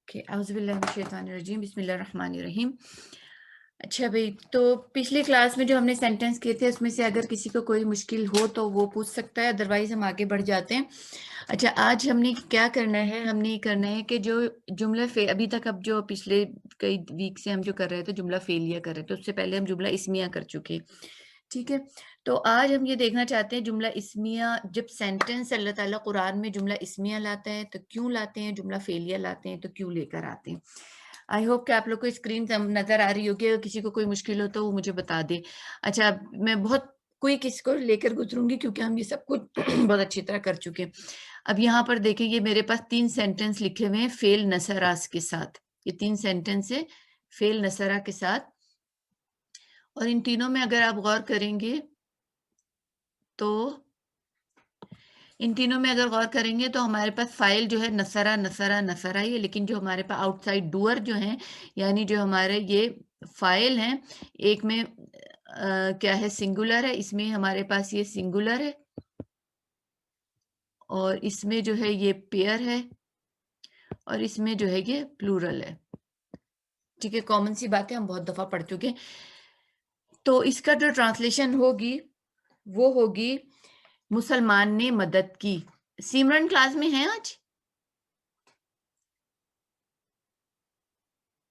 اعوذ باللہ من الشیطان الرجیم، بسم اللہ الرحمن الرحیم۔ اچھا بھائی، تو پچھلی کلاس میں جو ہم نے سینٹنس کیے تھے اس میں سے اگر کسی کو کوئی مشکل ہو تو وہ پوچھ سکتا ہے، ادروائز ہم آگے بڑھ جاتے ہیں۔ اچھا، آج ہم نے کیا کرنا ہے، ہم نے یہ کرنا ہے کہ جو جملہ ابھی تک اب جو پچھلے کئی ویک سے ہم جو کر رہے تھے جملہ فعلیہ کر رہے تھے، اس سے پہلے ہم جملہ اسمیہ کر چکے، ٹھیک ہے۔ تو آج ہم یہ دیکھنا چاہتے ہیں جملہ اسمیہ، جب سینٹنس اللہ تعالیٰ قرآن میں جملہ اسمیہ لاتا ہے تو کیوں لاتے ہیں، جملہ فعلیہ لاتے ہیں تو کیوں لے کر آتے ہیں۔ آئی ہوپ کہ آپ لوگ کو اسکرین نظر آ رہی ہوگی، اگر کسی کو کوئی مشکل ہو تو وہ مجھے بتا دے۔ اچھا، میں بہت کوئی کس کو لے کر گزروں گی کیونکہ ہم یہ سب کچھ بہت اچھی طرح کر چکے ہیں۔ اب یہاں پر دیکھیں، یہ میرے پاس 3 سینٹنس لکھے ہوئے ہیں فعل نصراس کے ساتھ، یہ 3 سینٹنس ہے فعل نصرہ کے ساتھ، اور ان تینوں میں اگر آپ غور کریں گے تو ہمارے پاس فائل جو ہے نصرہ نصرہ نصرہ ہی ہے، لیکن جو ہمارے پاس آؤٹ سائڈ ڈوئر جو ہیں، یعنی جو ہمارے یہ فائل ہیں، ایک میں کیا ہے سنگولر ہے، اس میں ہمارے پاس یہ سنگولر ہے، اور اس میں جو ہے یہ پیئر ہے، اور اس میں جو ہے یہ پلورل ہے، ٹھیک ہے۔ کامن سی باتیں ہم بہت دفعہ پڑھ چکے ہیں۔ تو اس کا جو ٹرانسلیشن ہوگی وہ ہوگی مسلمان نے مدد کی۔ سمرن کلاس میں ہیں آج؟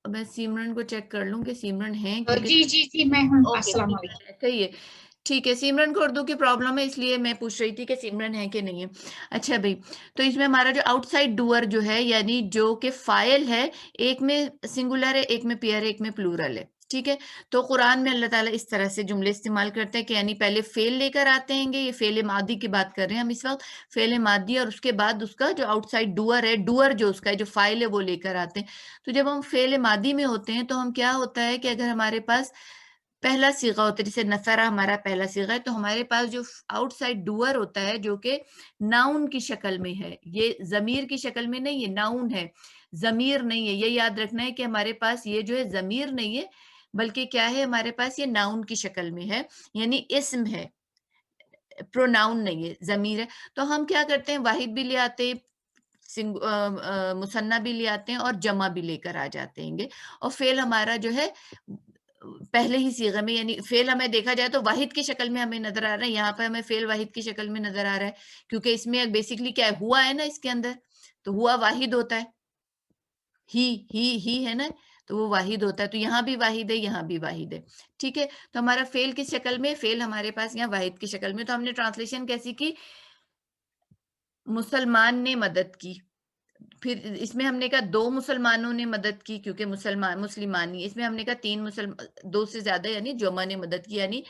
میں سمرن کو چیک کر لوں کہ سمرن ہیں، جی میں ہوں۔ اوکے، السلام علیکم۔ صحیح ہے، ٹھیک ہے۔ سمرن کو اردو کی پرابلم ہے، اس لیے میں پوچھ رہی تھی کہ سمرن ہے کہ نہیں ہے۔ اچھا بھائی، تو اس میں ہمارا جو آؤٹ سائڈ ڈوئر جو ہے، یعنی جو کہ فائل ہے، ایک میں سنگولر ہے، ایک میں پیئر ہے، ایک میں پلورل ہے، ٹھیک ہے۔ تو قرآن میں اللہ تعالیٰ اس طرح سے جملے استعمال کرتے ہیں کہ یعنی پہلے فعل لے کر آتے ہیں گے، یہ فعل ماضی کی بات کر رہے ہیں ہم اس وقت، فعل ماضی، اور اس کے بعد اس کا جو آؤٹ سائڈ ڈوئر ہے، ڈوئر جو اس کا جو فائل ہے وہ لے کر آتے ہیں۔ تو جب ہم فعل ماضی میں ہوتے ہیں تو ہم کیا ہوتا ہے کہ اگر ہمارے پاس پہلا صیغہ ہوتا ہے، جیسے نصرہ ہمارا پہلا صیغہ ہے، تو ہمارے پاس جو آؤٹ سائڈ ڈوئر ہوتا ہے جو کہ ناؤن کی شکل میں ہے، یہ ضمیر کی شکل میں نہیں ہے، ناؤن ہے، ضمیر نہیں ہے۔ یہ یاد رکھنا ہے کہ ہمارے پاس یہ جو ہے ضمیر نہیں ہے، بلکہ کیا ہے، ہمارے پاس یہ ناؤن کی شکل میں ہے، یعنی اسم ہے، پروناؤن نہیں ہے، ضمیر ہے۔ تو ہم کیا کرتے ہیں، واحد بھی لے آتے ہیں، مثنیٰ بھی لے آتے ہیں، اور جمع بھی لے کر آ جاتے ہیں گے، اور فعل ہمارا جو ہے پہلے ہی صیغے میں، یعنی فعل ہمیں دیکھا جائے تو واحد کی شکل میں ہمیں نظر آ رہا ہے، یہاں پہ ہمیں فعل واحد کی شکل میں نظر آ رہا ہے، کیونکہ اس میں بیسیکلی کیا ہے، ہوا ہے نا اس کے اندر، تو ہوا واحد ہوتا ہے، ہی ہے نا، تو وہ واحد ہوتا ہے، تو یہاں بھی واحد ہے، یہاں بھی واحد ہے، ٹھیک ہے۔ تو ہمارا فعل کس شکل میں، فعل ہمارے پاس یہاں واحد کی شکل میں، تو ہم نے ٹرانسلیشن کیسی کی، مسلمان نے مدد کی۔ پھر اس میں ہم نے کہا 2 مسلمانوں نے مدد کی، کیونکہ مسلمانی، اس میں ہم نے کہا 2 سے زیادہ، یعنی جمع نے مدد کی، یعنی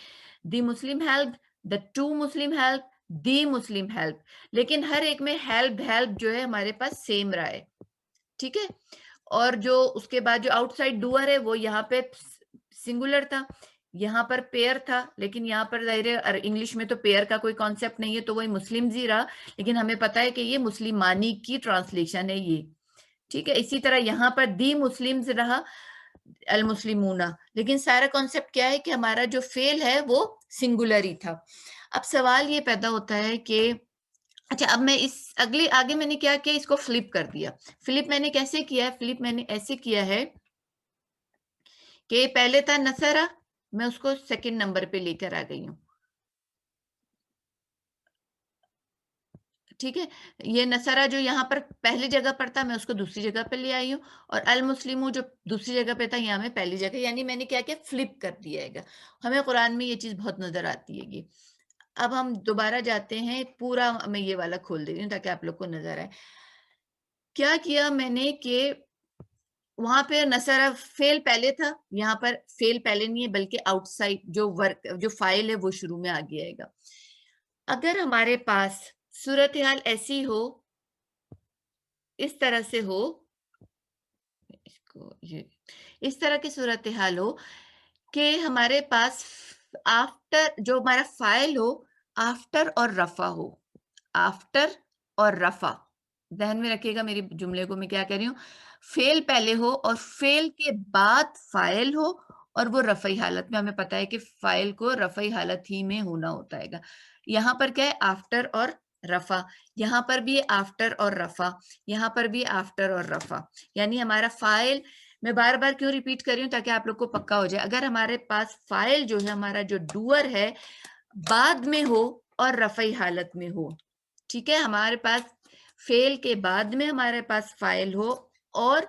دی مسلم ہیلپ، دا 2 مسلم ہیلپ، دی مسلم ہیلپ، لیکن ہر ایک میں ہیلپ جو ہے ہمارے پاس سیم رہا ہے، ٹھیک ہے۔ اور جو اس کے بعد جو آؤٹ سائڈ ڈوئر ہے وہ یہاں پہ سنگولر تھا، یہاں پر پیئر تھا، لیکن یہاں پر ظاہر ہے انگلش میں تو پیئر کا کوئی کانسیپٹ نہیں ہے، تو وہی مسلم ہی رہا، لیکن ہمیں پتا ہے کہ یہ مسلمانی کی ٹرانسلیشن ہے یہ، ٹھیک ہے۔ اسی طرح یہاں پر دی مسلمز رہا، المسلمون، لیکن سارا کانسیپٹ کیا ہے کہ ہمارا جو فعل ہے وہ سنگولر ہی تھا۔ اب سوال یہ پیدا ہوتا ہے کہ اچھا، اب میں اس آگے میں نے کیا کیا، اس کو فلپ کر دیا۔ فلپ میں نے کیسے کیا ہے، فلپ میں نے ایسے کیا ہے کہ پہلے تھا نصرہ، میں اس کو سیکنڈ نمبر پہ لے کر آ گئی ہوں، ٹھیک ہے۔ یہ نصرہ جو یہاں پر پہلی جگہ پر تھا، میں اس کو دوسری جگہ پہ لے آئی ہوں، اور المسلموں جو دوسری جگہ پہ تھا، یہاں میں پہلی جگہ، یعنی میں نے کیا کیا، فلپ کر دیا ہے گا۔ ہمیں قرآن میں یہ چیز بہت نظر آتی ہے گی۔ اب ہم دوبارہ جاتے ہیں، پورا میں یہ والا کھول دے رہی ہوں تاکہ آپ لوگ کو نظر آئے۔ کیا کیا میں نے کہ وہاں پہ نصرہ فعل پہلے تھا، یہاں پر فعل پہلے نہیں ہے، بلکہ آؤٹ سائڈ جو فائل ہے وہ شروع میں آ گیا گا۔ اگر ہمارے پاس صورتحال ایسی ہو، اس طرح سے ہو، اس طرح کی صورتحال ہو کہ ہمارے پاس آفٹر جو ہمارا فائل ہو، آفٹر اور رفع ہو، آفٹر اور رفع، ذہن میں رکھیے گا میری جملے کو، میں کیا کہہ رہی ہوں، فعل پہلے ہو اور فعل کے بعد فائل ہو، اور وہ رفعی حالت میں، ہمیں پتا ہے کہ فائل کو رفعی حالت ہی میں ہونا ہوتا ہے گا۔ یہاں پر کیا ہے، آفٹر اور رفع, یہاں پر بھی آفٹر اور رفع, یہاں پر بھی آفٹر اور رفع. یعنی ہمارا فائل, میں بار بار کیوں ریپیٹ کر رہی ہوں تاکہ آپ لوگ کو پکا ہو جائے, اگر ہمارے پاس فائل جو ہے, ہمارا جو ڈوئر ہے بعد میں ہو اور رفعی حالت میں ہو, ٹھیک ہے, ہمارے پاس فعل کے بعد میں ہمارے پاس فائل ہو اور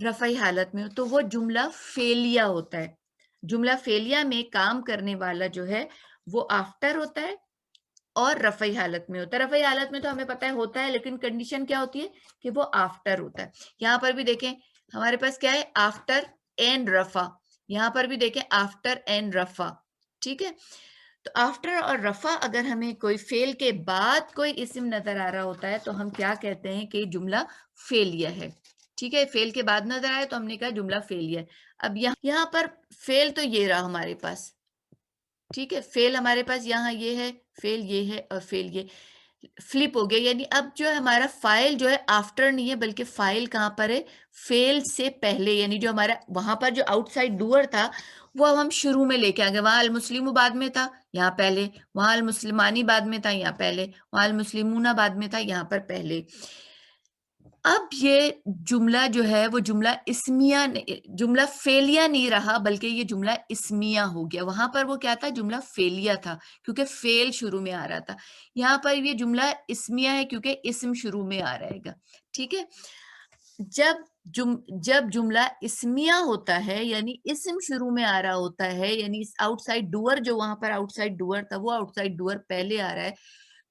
رفعی حالت میں ہو, تو وہ جملہ فعلیہ ہوتا ہے. جملہ فعلیہ میں کام کرنے والا جو ہے وہ آفٹر ہوتا ہے اور رفعی حالت میں ہوتا ہے. رفعی حالت میں تو ہمیں پتہ ہے ہوتا ہے, لیکن کنڈیشن کیا ہوتی ہے کہ وہ آفٹر ہوتا ہے. یہاں پر بھی دیکھیں ہمارے پاس کیا ہے, آفٹر اینڈ رفع, یہاں پر بھی دیکھیں آفٹر اینڈ رفع, ٹھیک ہے. تو آفٹر اور رفع اگر ہمیں کوئی فعل کے بعد کوئی اسم نظر آ رہا ہوتا ہے تو ہم کیا کہتے ہیں کہ جملہ فعلیہ ہے, ٹھیک ہے. فعل کے بعد نظر آئے تو ہم نے کہا جملہ فعلیہ ہے. اب یہاں پر فعل تو یہ رہا ہمارے پاس, ٹھیک ہے, فعل ہمارے پاس یہاں یہ ہے, فعل یہ ہے اور فعل یہ فلپ ہو گیا. یعنی اب جو ہے ہمارا فائل جو ہے آفٹر نہیں ہے بلکہ فائل کہاں پر ہے, فعل سے پہلے. یعنی جو ہمارا وہاں پر جو آؤٹ سائڈ ڈوئر تھا وہ اب ہم شروع میں لے کے آ گئے. وہاں المسلم بعد میں تھا, یہاں پہلے. وہاں المسلمانی بعد میں تھا, یہاں پہلے. وہاں المسلمون بعد میں تھا, یہاں پر پہلے. اب یہ جملہ جو ہے وہ جملہ اسمیہ, جملہ فعلیہ نہیں رہا بلکہ یہ جملہ اسمیہ ہو گیا. وہاں پر وہ کیا تھا, جملہ فعلیہ تھا کیونکہ فعل شروع میں آ رہا تھا. یہاں پر یہ جملہ اسمیہ ہے کیونکہ اسم شروع میں آ رہے گا, ٹھیک ہے. جب جملہ اسمیہ ہوتا ہے یعنی اسم شروع میں آ رہا ہوتا ہے, یعنی آؤٹ سائڈ ڈوئر جو وہاں پر آؤٹ سائڈ ڈوئر تھا وہ آؤٹ سائڈ ڈوئر پہلے آ رہا ہے,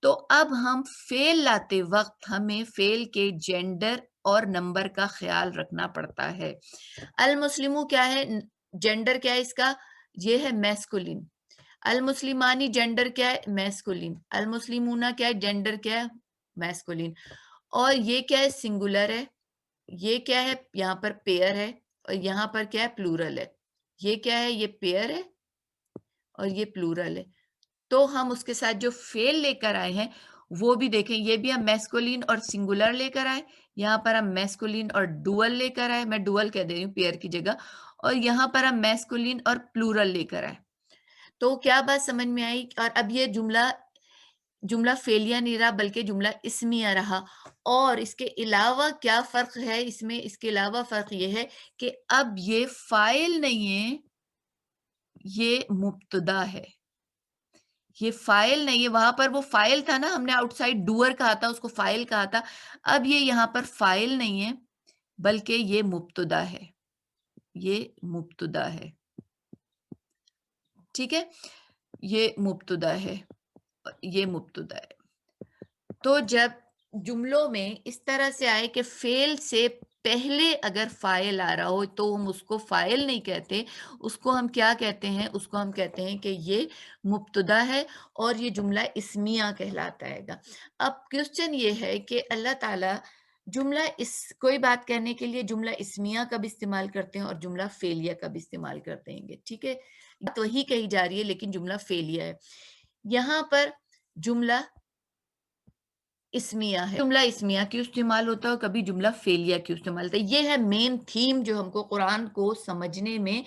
تو اب ہم فعل لاتے وقت ہمیں فعل کے جینڈر اور نمبر کا خیال رکھنا پڑتا ہے. المسلمو کیا ہے, جینڈر کیا ہے اس کا, یہ ہے میسکولین. المسلمانی جینڈر کیا ہے, میسکولین. المسلمون کیا ہے, جینڈر کیا ہے, میسکولین. اور یہ کیا ہے, سنگولر ہے. یہ کیا ہے, یہاں پر پیئر ہے, اور یہاں پر کیا ہے, پلورل ہے. یہ کیا ہے, یہ پیئر ہے اور یہ پلورل ہے. تو ہم اس کے ساتھ جو فعل لے کر آئے ہیں وہ بھی دیکھیں, یہ بھی ہم میسکولین اور سنگولر لے کر آئے, یہاں پر ہم میسکولین اور ڈوئل لے کر آئے, میں ڈوئل کہہ دے رہی ہوں پیئر کی جگہ, اور یہاں پر ہم میسکولین اور پلورل لے کر آئے. تو کیا بات سمجھ میں آئی. اور اب یہ جملہ فعلیہ نہیں رہا بلکہ جملہ اسمیہ رہا. اور اس کے علاوہ کیا فرق ہے اس میں, اس کے علاوہ فرق یہ ہے کہ اب یہ فاعل نہیں ہے, یہ مبتدا ہے. یہ فائل نہیں ہے, وہاں پر وہ فائل تھا نا, ہم نے آؤٹ سائڈ ڈوئر کہا تھا, اس کو فائل کہا تھا. اب یہ یہاں پر فائل نہیں ہے بلکہ یہ مبتدا ہے, یہ مبتدا ہے, ٹھیک ہے, یہ مبتدا ہے, یہ مبتدا ہے. تو جب جملوں میں اس طرح سے آئے کہ فعل سے پہلے اگر فاعل آ رہا ہو تو ہم اس کو فاعل نہیں کہتے, اس کو ہم کیا کہتے ہیں, اس کو ہم کہتے ہیں کہ یہ مبتدا ہے اور یہ جملہ اسمیہ کہلاتا ہے گا. اب کوسچن یہ ہے کہ اللہ تعالیٰ کوئی بات کہنے کے لیے جملہ اسمیہ کب استعمال کرتے ہیں اور جملہ فعلیہ کب استعمال کرتے ہیں گے, ٹھیک ہے. تو وہی کہی جا رہی ہے لیکن جملہ فعلیہ ہے. یہاں پر جملہ اسمیہ ہے, جملہ اسمیہ کیوں استعمال ہوتا ہے, کبھی جملہ فعلیہ کیوں استعمال ہوتا ہے. یہ ہے مین تھیم جو ہم کو قرآن کو سمجھنے میں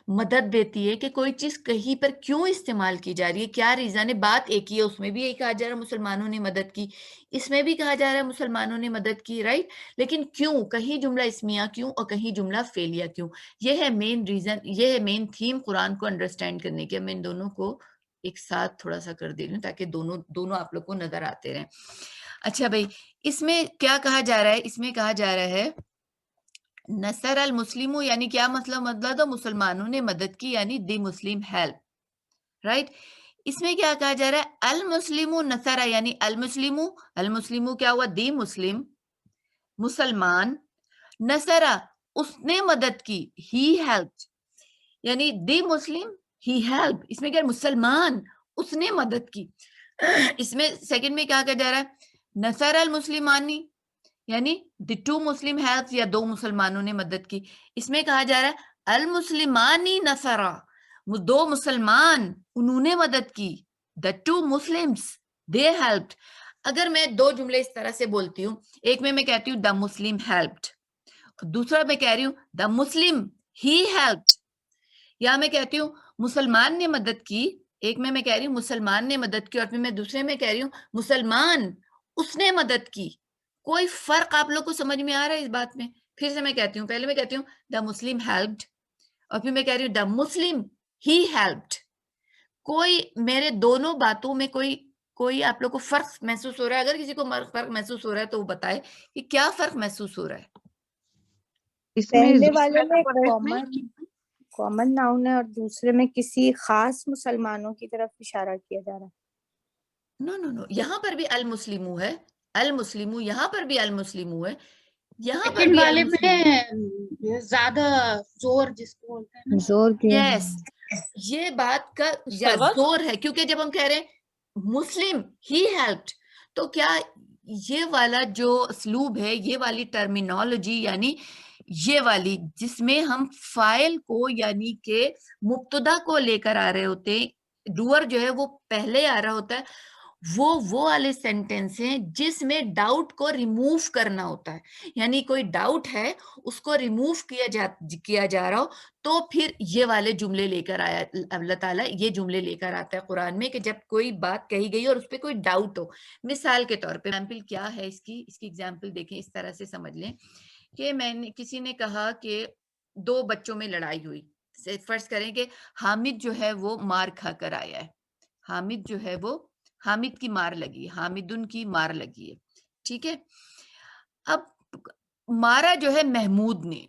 مدد دیتی ہے کہ کوئی چیز کہیں پر کیوں استعمال کی جا رہی ہے, کیا ریزن ہے. بات ایک ہی ہے, اس میں بھی یہی کہا جا رہا ہے مسلمانوں نے مدد کی, اس میں بھی کہا جا رہا ہے مسلمانوں نے مدد کی, رائٹ. لیکن کیوں, کہیں جملہ اسمیہ کیوں اور کہیں جملہ فعلیہ کیوں, یہ ہے مین ریزن, یہ ہے مین تھیم قرآن کو انڈرسٹینڈ کرنے کے. میں ان دونوں کو ایک ساتھ تھوڑا سا کر دے رہی ہوں تاکہ دونوں آپ لوگ کو نظر آتے رہیں. اچھا بھائی, اس میں کیا کہا جا رہا ہے, اس میں کہا جا رہا ہے نصر المسلموں, یعنی کیا مطلب تو مسلمانوں نے مدد کی, یعنی دی مسلم ہیلپ, رائٹ. اس میں کیا کہا جا رہا ہے, المسلموں نصرہ, یعنی المسلموں کیا ہوا, دی مسلم, مسلمان, نصرہ اس نے مدد کی, ہی ہیلپ, یعنی دی مسلم ہی ہیلپ, اس میں کیا مسلمان اس نے مدد کی. اس میں سیکنڈ میں کیا کہا جا رہا ہے, نصر المسلمانی, یعنی دی ٹو مسلم ہیلپ, یا دو مسلمانوں نے مدد کی. اس میں کہا جا رہا ہے المسلمانی نصرہ, دو مسلمان انہوں نے مدد کی, the two Muslims they helped. اگر میں دو جملے اس طرح سے بولتی ہوں, ایک میں کہتی ہوں the Muslim helped, دوسرا میں کہہ رہی ہوں the Muslim he helped, یا میں کہتی ہوں مسلمان نے مدد کی, ایک میں کہہ رہی ہوں مسلمان نے مدد کی, اور پھر میں دوسرے میں کہہ رہی ہوں مسلمان اس نے مدد کی. کوئی فرق آپ لوگ کو سمجھ میں آ رہا ہے اس بات میں؟ پھر سے میں کہتی ہوں, پہلے میں کہتی ہوں دا مسلم ہیلپڈ, اور پھر میں کہہ رہی ہوں دا مسلم ہی ہیلپڈ. کوئی میرے دونوں باتوں میں کوئی آپ لوگ کو فرق محسوس ہو رہا ہے؟ اگر کسی کو فرق محسوس ہو رہا ہے تو وہ بتائے کہ کیا فرق محسوس ہو رہا ہے. پہلے والے میں کامن ناؤن ہے اور دوسرے میں کسی خاص مسلمانوں کی طرف اشارہ کیا جا رہا ہے. نو, یہاں پر بھی المسلمو ہے, المسلمو, یہاں پر بھی المسلمو ہے, یہاں پر بھی والے میں زیادہ زور جس کو بولتے ہیں نا, زور کیا یس, یہ بات کا زور ہے, کیونکہ جب ہم کہہ رہے ہیں مسلم ہی ہیلپڈ, تو کیا یہ والا جو اسلوب ہے, یہ والی ٹرمینالوجی, یعنی یہ والی جس میں ہم فاعل کو یعنی کہ مبتدا کو لے کر آ رہے ہوتے ہیں, ڈوئر جو ہے وہ پہلے آ رہا ہوتا ہے, وہ والے سینٹینس ہیں جس میں ڈاؤٹ کو ریموو کرنا ہوتا ہے. یعنی کوئی ڈاؤٹ ہے, اس کو ریموو کیا جا رہا ہو, تو پھر یہ والے جملے لے کر آیا اللہ تعالیٰ, یہ جملے لے کر آتا ہے قرآن میں کہ جب کوئی بات کہی گئی اور اس پہ کوئی ڈاؤٹ ہو. مثال کے طور پہ ایگزامپل کیا ہے اس کی ایگزامپل دیکھیں, اس طرح سے سمجھ لیں کہ کسی نے کہا کہ دو بچوں میں لڑائی ہوئی. فرض کریں کہ حامد جو ہے وہ مار کھا کر آیا ہے, حامد جو ہے وہ, حامد کی مار لگی, حامدن کی مار لگی ہے, ٹھیک ہے. اب مارا جو ہے محمود نے,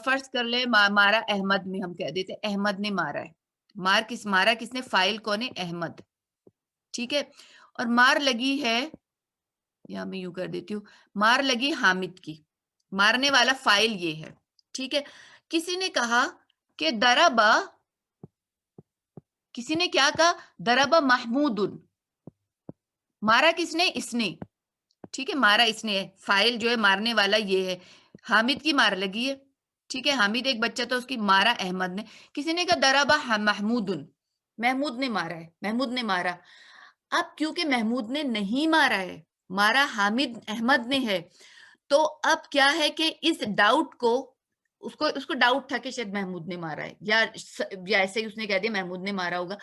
فرض کر لیں مارا احمد میں, ہم کہہ دیتے احمد نے مارا ہے. مارا کس نے, فائل کون ہے, احمد, ٹھیک ہے. اور مار لگی ہے, یا میں یوں کر دیتی ہوں, مار لگی حامد کی, مارنے والا فائل یہ ہے, ٹھیک ہے. کسی نے کہا کہ دربا, کسی نے کیا کہا, دربا محمود, مارا کس نے, اس نے, ٹھیک ہے, مارا اس نے ہے, فائل جو ہے مارنے والا یہ ہے, حامد کی مار لگی ہے, ٹھیک ہے. حامد ایک بچہ تھا, اس کی مارا احمد نے. کسی نے کہا دربا محمود, محمود نے مارا ہے, محمود نے مارا. اب کیونکہ محمود نے نہیں مارا ہے, مارا حامد احمد نے ہے, تو اب کیا ہے کہ اس ڈاؤٹ کو, اس کو ڈاؤٹ تھا کہ شاید محمود نے مارا ہے, یا ایسے ہی اس نے کہہ دیا محمود نے مارا ہوگا.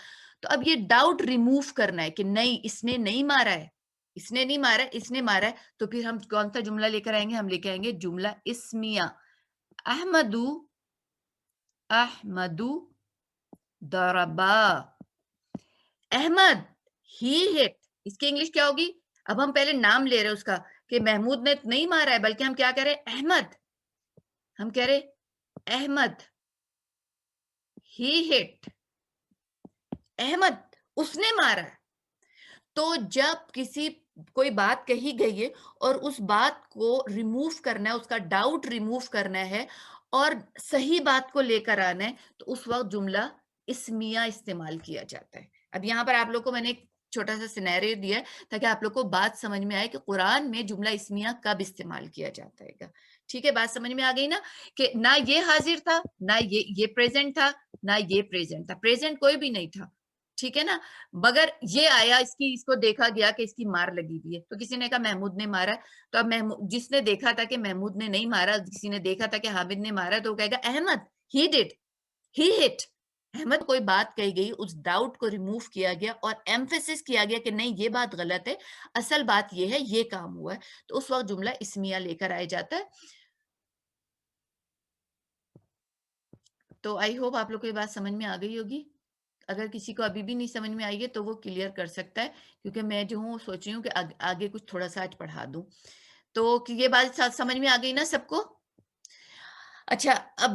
تو اب یہ ڈاؤٹ ریموو کرنا ہے کہ نہیں, اس نے نہیں مارا ہے, اس نے نہیں مارا, اس نے مارا ہے. تو پھر ہم کون سا جملہ لے کر آئیں گے, ہم لے کے آئیں گے جملہ اسمیہ. احمدو ضربا احمد ہی ہٹ. اس کی انگلش کیا ہوگی؟ اب ہم پہلے نام لے رہے اس کا کہ محمود نے نہیں مارا ہے, بلکہ ہم کیا کہہ رہے, احمد, ہم کہہ رہے احمد ہی ہٹ, احمد اس نے مارا. تو جب کوئی بات کہی گئی ہے اور اس بات کو ریموو کرنا ہے, اس کا ڈاؤٹ ریموو کرنا ہے اور صحیح بات کو لے کر آنا ہے, تو اس وقت جملہ اسمیہ استعمال کیا جاتا ہے. اب یہاں پر آپ لوگ کو میں نے ایک چھوٹا سا سینیریو دیا ہے تاکہ آپ لوگ کو بات سمجھ میں آئے کہ قرآن میں جملہ اسمیہ کب استعمال کیا جاتا ہے. ٹھیک ہے, بات سمجھ میں آ گئی نا, کہ نہ یہ حاضر تھا, نہ یہ پریزنٹ تھا, نہ یہ پریزنٹ تھا, پریزنٹ کوئی بھی نہیں تھا, ٹھیک ہے نا, مگر یہ آیا, اس کو دیکھا گیا کہ اس کی مار لگی ہوئی ہے. تو کسی نے کہا محمود نے مارا, تو اب جس نے دیکھا تھا کہ محمود نے نہیں مارا, کسی نے دیکھا تھا کہ حامد نے مارا, تو وہ کہے گا احمد ہی ڈڈ, ہی ہٹ. احمد کوئی بات کہی گئی, اس ڈاؤٹ کو ریموو کیا گیا اور ایمفیسس کیا گیا کہ نہیں یہ بات غلط ہے, اصل بات یہ ہے, یہ کام ہوا ہے. تو اس وقت جملہ اسمیہ لے کر آیا جاتا ہے. تو آئی ہوپ آپ لوگ کو یہ بات سمجھ میں آ گئی ہوگی. اگر کسی کو ابھی بھی نہیں سمجھ میں آئی ہے تو وہ کلیئر کر سکتا ہے, کیونکہ میں جو ہوں سوچ رہی ہوں کہ آگے کچھ تھوڑا سا آج پڑھا دوں. تو یہ بات سمجھ میں آ گئی نا سب کو؟ اچھا, اب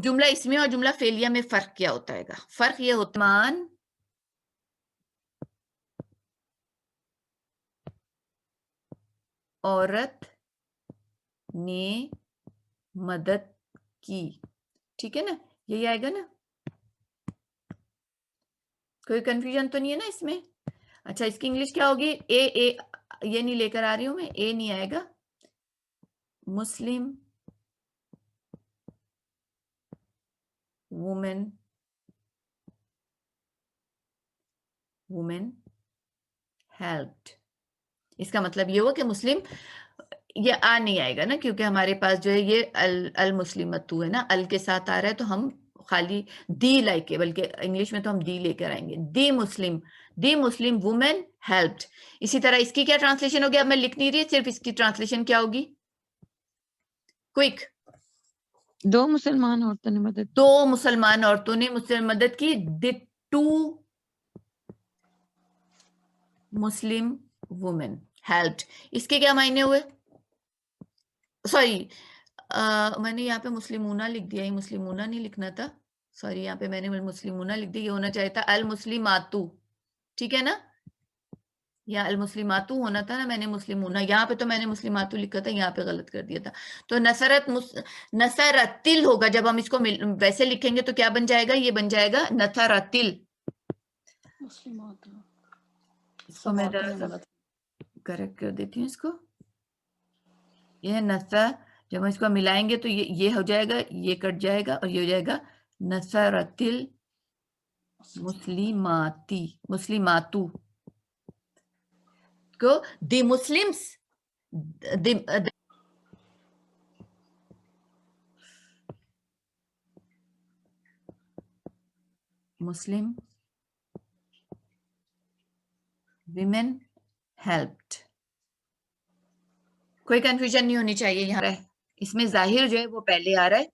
جملہ اسمیہ اور جملہ فعلیہ میں فرق کیا ہوتا ہے گا؟ فرق یہ ہوتا ہے, عورت نے مدد کی, ٹھیک ہے نا, یہی آئے گا نا, کوئی کنفیوژن تو نہیں ہے نا اس میں؟ اچھا, اس کی انگلش کیا ہوگی؟ یہ نہیں لے کر آ رہی ہوں میں, اے نہیں آئے گا. Muslim woman helped. اس کا مطلب یہ ہوا کہ مسلم, یہ نہیں آئے گا نا, کیونکہ ہمارے پاس جو ہے یہ المسلمتو ہے نا, ال کے ساتھ آ رہا ہے, تو ہم خالی دی لائک کے, بلکہ انگلش میں تو ہم دی لے کر آئیں گے. دی مسلم, دی مسلم وومن ہیلپڈ. اسی طرح اس کی کیا ٹرانسلیشن ہوگی؟ اب میں لکھ نہیں رہی، صرف اس کی ٹرانسلیشن کیا ہوگی؟ کوئک. دو مسلمان عورتوں نے مدد، دو مسلمان عورتوں نے مدد کی. دی ٹو مسلم وومن ہیلپڈ. اس کے کیا معنی ہوئے؟ سوری میں نے یہاں پہ مسلمونہ لکھ دیا، یہ مسلمونہ نہیں لکھنا تھا، سوری یہاں پہ میں نے مسلمونہ لکھ دیا، یہ ہونا چاہیے تھا المسلماتو. ٹھیک ہے نا، یا المسلماتو ہونا تھا نا، میں نے مسلمونہ، یہاں پہ تو میں نے مسلماتو لکھا تھا، یہاں پہ غلط کر دیا تھا. تو نصرتل ہوگا. جب ہم اس کو ویسے لکھیں گے تو کیا بن جائے گا؟ یہ بن جائے گا نصرتل. اس کو میں کریکٹ کر دیتی ہوں اس کو. یہ نصر، جب ہم اس کو ملائیں گے تو یہ ہو جائے گا، یہ کٹ جائے گا، اور یہ ہو جائے گا نصرتل مسلماتو کو. دی مسلمس، مسلم ویمن ہیلپڈ. کوئی کنفیوژن نہیں ہونی چاہیے یہاں ہے. اس میں ظاہر جو ہے وہ پہلے آ رہا ہے،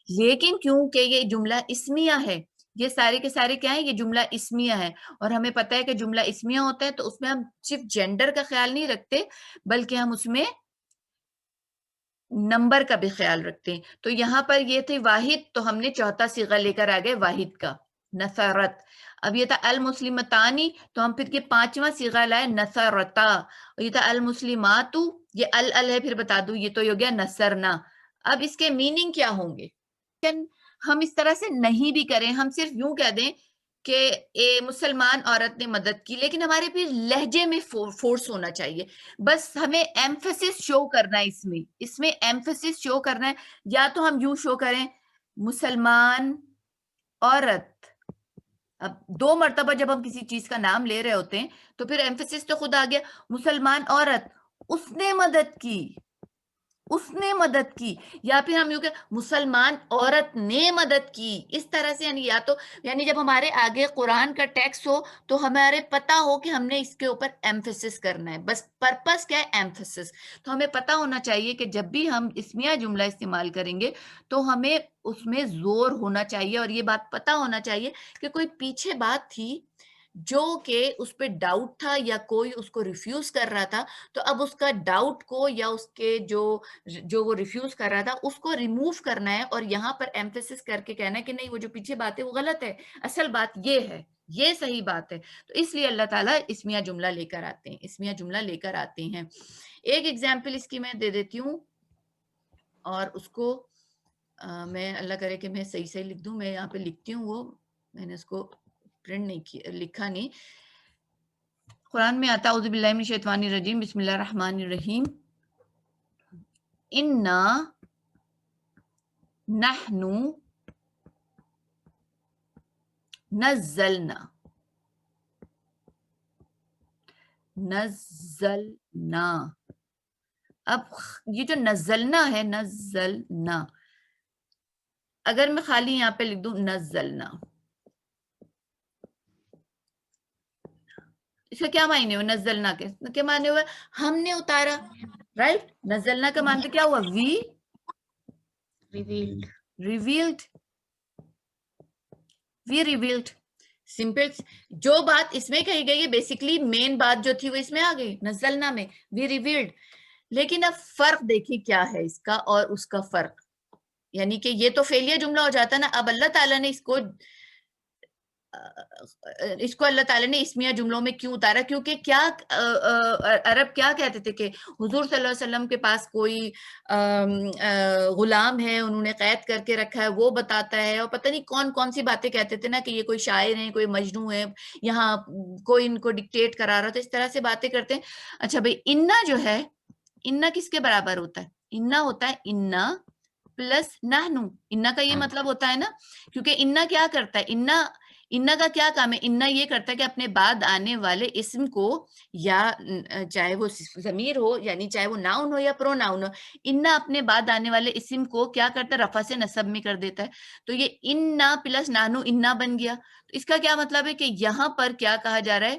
لیکن کیونکہ یہ جملہ اسمیہ ہے، یہ سارے کے سارے کیا ہیں؟ یہ جملہ اسمیہ ہے، اور ہمیں پتہ ہے کہ جملہ اسمیہ ہوتا ہے تو اس میں ہم صرف جینڈر کا خیال نہیں رکھتے، بلکہ ہم اس میں نمبر کا بھی خیال رکھتے ہیں. تو یہاں پر یہ تھی واحد، تو ہم نے چوتھا صیغہ لے کر آ گئے واحد کا، نصرت. اب یہ تھا المسلمتانی، تو ہم پھر یہ پانچواں صیغہ لائے نصرتا. اور یہ تھا المسلماتو، یہ ال ہے، پھر بتا دوں یہ تو ہو گیا نصرنا. اب اس کے میننگ کیا ہوں گے؟ ہم اس طرح سے نہیں بھی کریں، ہم صرف یوں کہہ دیں کہ مسلمان عورت نے مدد کی، لیکن ہمارے بھی لہجے میں فورس ہونا چاہیے. بس ہمیں ایمفیسس شو کرنا ہے، اس میں ایمفیسس شو کرنا ہے. یا تو ہم یوں شو کریں مسلمان عورت. اب دو مرتبہ جب ہم کسی چیز کا نام لے رہے ہوتے ہیں تو پھر ایمفیسس تو خود آ گیا، مسلمان عورت، اس نے مدد کی، اس نے مدد کی. یا پھر ہم یوں کہ مسلمان عورت نے مدد کی. اس طرح سے یعنی یا تو یعنی جب ہمارے آگے قرآن کا ٹیکسٹ ہو تو ہمارے پتا ہو کہ ہم نے اس کے اوپر ایمفیسس کرنا ہے. بس پرپس کیا ہے؟ ایمفیسس. تو ہمیں پتا ہونا چاہیے کہ جب بھی ہم اسمیہ جملہ استعمال کریں گے تو ہمیں اس میں زور ہونا چاہیے، اور یہ بات پتا ہونا چاہیے کہ کوئی پیچھے بات تھی جو کہ اس پہ ڈاؤٹ تھا یا کوئی اس کو ریفیوز کر رہا تھا، تو اب اس کا ڈاؤٹ کو یا اس کے جو وہ ریفیوز کر رہا تھا اس کو ریموو کرنا ہے، اور یہاں پر ایمفیسس کر کے کہنا ہے کہ نہیں، وہ جو پیچھے بات ہے وہ غلط ہے، اصل بات یہ ہے، یہ صحیح بات ہے. تو اس لیے اللہ تعالیٰ اسمیہ جملہ لے کر آتے ہیں، اسمیہ جملہ لے کر آتے ہیں. ایک ایگزامپل اس کی میں دے دیتی ہوں، اور اس کو میں اللہ کرے کہ میں صحیح لکھ دوں. میں یہاں پہ لکھتی ہوں، وہ میں نے اس کو پرنٹ نہیں کیا، لکھا نہیں. قرآن میں آتا اعوذ باللہ من الشیطان الرجیم بسم اللہ الرحمن الرحیم انا نحن نزلنا. اب یہ جو نزلنا ہے، نزلنا، اگر میں خالی یہاں پہ لکھ دوں نزلنا، اس کا کیا معنی ہوا؟ نزلنا کے کیا معنی ہوا؟ ہم نے اتارا، رائٹ. نزلنا کا معنی کیا ہوا؟ وی ریویلڈ. وی ریویلڈ. سمپل. جو بات اس میں کہی گئی ہے بیسیکلی مین بات جو تھی وہ اس میں آ گئی نزلنا میں، وی ریویلڈ. لیکن اب فرق دیکھیں کیا ہے اس کا اور اس کا فرق. یعنی کہ یہ تو فعلیہ جملہ ہو جاتا نا. اب اللہ تعالیٰ نے اس کو اللہ تعالیٰ نے اسمیہ جملوں میں کیوں اتارا؟ کیونکہ کیا عرب کیا کہتے تھے کہ حضور صلی اللہ علیہ وسلم کے پاس کوئی غلام ہے، انہوں نے قید کر کے رکھا ہے، وہ بتاتا ہے، اور پتہ نہیں کون کون سی باتیں کہتے تھے نا کہ یہ کوئی شاعر ہیں، کوئی مجنوں ہے، یہاں کوئی ان کو ڈکٹیٹ کرا رہا، تو اس طرح سے باتیں کرتے ہیں. اچھا بھائی، انا جو ہے، انا کس کے برابر ہوتا ہے؟ انا ہوتا ہے انا پلس نحنو. انا کا یہ مطلب ہوتا ہے نا، کیونکہ انا کیا کرتا ہے؟ انا کا کیا کام ہے؟ انا یہ کرتا ہے کہ اپنے بعد آنے والے اسم کو، یا چاہے وہ ضمیر ہو، یعنی چاہے وہ ناؤن ہو یا پرو ناؤن ہو، انا اپنے بعد آنے والے اسم کو کیا کرتا ہے؟ رفع سے نصب میں کر دیتا ہے. تو یہ انا پلس نحنو انا بن گیا. تو اس کا کیا مطلب ہے کہ یہاں پر کیا کہا جا رہا ہے؟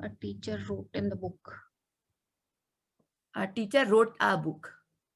A teacher wrote in the book. A teacher wrote a book,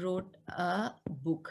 wrote a book।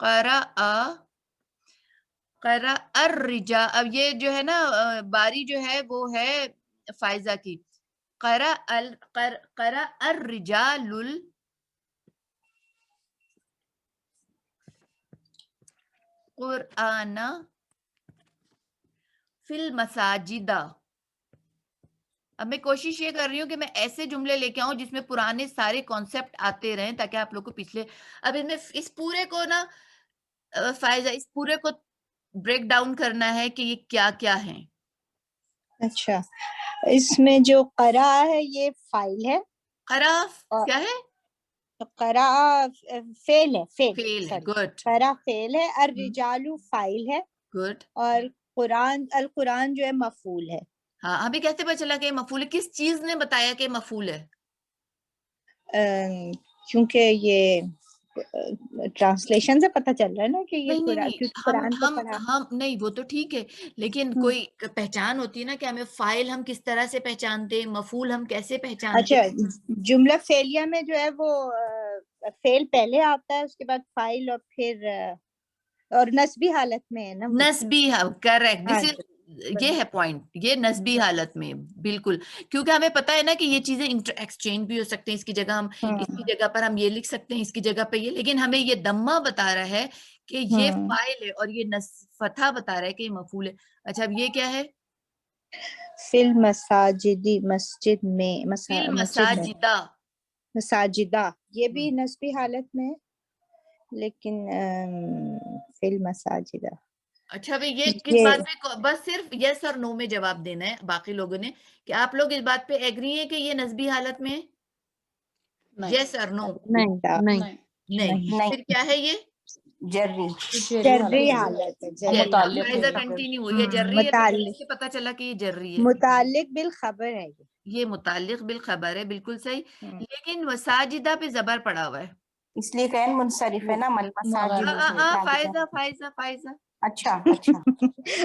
قرأ الرجال. اب یہ جو ہے نا باری جو ہے وہ ہے فائزہ کی. قرأ الرجال القرآن فی المساجد. اب میں کوشش یہ کر رہی ہوں کہ میں ایسے جملے لے کے آؤں جس میں پرانے سارے کانسیپٹ آتے رہیں تاکہ آپ لوگ کو پچھلے. اب اس میں اس پورے کو نا فائزہ اس پورے کو بریک ڈاؤن کرنا ہے کہ یہ کیا کیا ہیں. اچھا اس میں جو قرا ہے یہ فائل ہے. قرا کیا ہے؟ قرا فعل ہے. فعل ہے. گڈ. قرا فعل ہے. الرجال فائل ہے. گڈ. اور القرآن جو ہے مفعول ہے. ہاں ہمیں کیسے پتا چلا کہ مفعول ہے؟ کس چیز نے بتایا کہ مفعول ہے؟ کیونکہ یہ ٹرانسلیشن سے پتہ چل رہا ہے نا کہ یہ قرآن کو پڑھا. ہم نہیں وہ تو ٹھیک ہے لیکن کوئی پہچان ہوتی ہے نا کہ ہمیں فاعل ہم کس طرح سے پہچانتے ہیں, مفعول ہم کیسے پہچانتے. اچھا جملہ فعلیہ میں جو ہے وہ فعل پہلے آتا ہے اس کے بعد فاعل اور پھر اور نسبی حالت میں ہے نا. نسبی کریکٹ. یہ ہے پوائنٹ, یہ نسبی حالت میں بالکل, کیونکہ ہمیں پتا ہے نا کہ یہ چیزیں ایکسچینج بھی ہو سکتے ہیں. اس کی جگہ ہم اس کی جگہ پر ہم یہ لکھ سکتے ہیں, اس کی جگہ پہ یہ, لیکن ہمیں یہ دمہ بتا رہا ہے کہ یہ فاعل ہے اور یہ فتحہ بتا رہا ہے کہ یہ مفعول ہے. اچھا اب یہ کیا ہے؟ فی المساجد مسجد میں. فی المساجدہ. مساجدہ یہ بھی نسبی حالت میں لیکن فی المساجدہ. اچھا بھئی یہ کس بات پہ بس صرف یس اور نو میں جواب دینا ہے باقی لوگوں نے کہ آپ لوگ اس بات پہ ایگری ہیں کہ یہ نسبی حالت میں ہے؟ یس اور نو؟ نہیں. پھر کیا ہے یہ؟ جرری حالت ہے. فائزہ کنٹینیو ہو. یہ جرری ہے تو اس سے پتہ چلا کہ یہ جرری ہے. متعلق بالخبر ہے. یہ متعلق بالخبر ہے. بالکل صحیح. لیکن مساجدہ پہ زبر پڑا ہوا ہے اس لیے فعل منصرف ہے نا. فائزہ. اچھا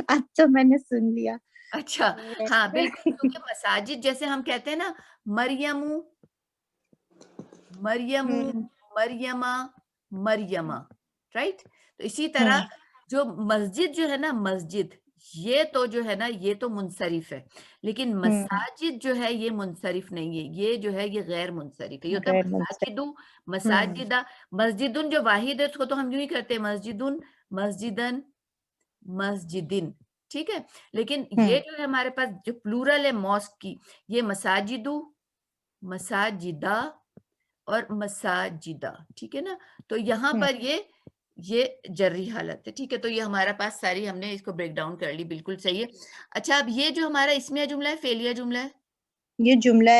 اب تو میں نے سن لیا. اچھا ہاں بالکل, کیونکہ مساجد جیسے ہم کہتے ہیں نا مریمہ رائٹ, تو اسی طرح جو مسجد جو ہے نا مسجد یہ تو جو ہے نا یہ تو منصرف ہے, لیکن مساجد جو ہے یہ منصرف نہیں ہے, یہ جو ہے یہ غیر منصرف ہے. یہ ہوتا ہے مساجدہ. مسجدن جو واحد ہے اس کو تو ہم یوں ہی کرتے ہیں مسجدن مسجدن مسجدن, ٹھیک ہے. لیکن یہ جو ہے ہمارے پاس جو پلورل ہے موسک کی, یہ مساجدو مساجدہ اور مساجدہ, ٹھیک ہے نا. تو یہاں پر یہ جری حالت ہے, ٹھیک ہے. تو یہ ہمارا پاس ساری ہم نے اس کو بریک ڈاؤن کر لی, بالکل صحیح ہے. اچھا اب یہ جو ہمارا اسمیہ جملہ ہے فعلیہ جملہ ہے؟ یہ جملہ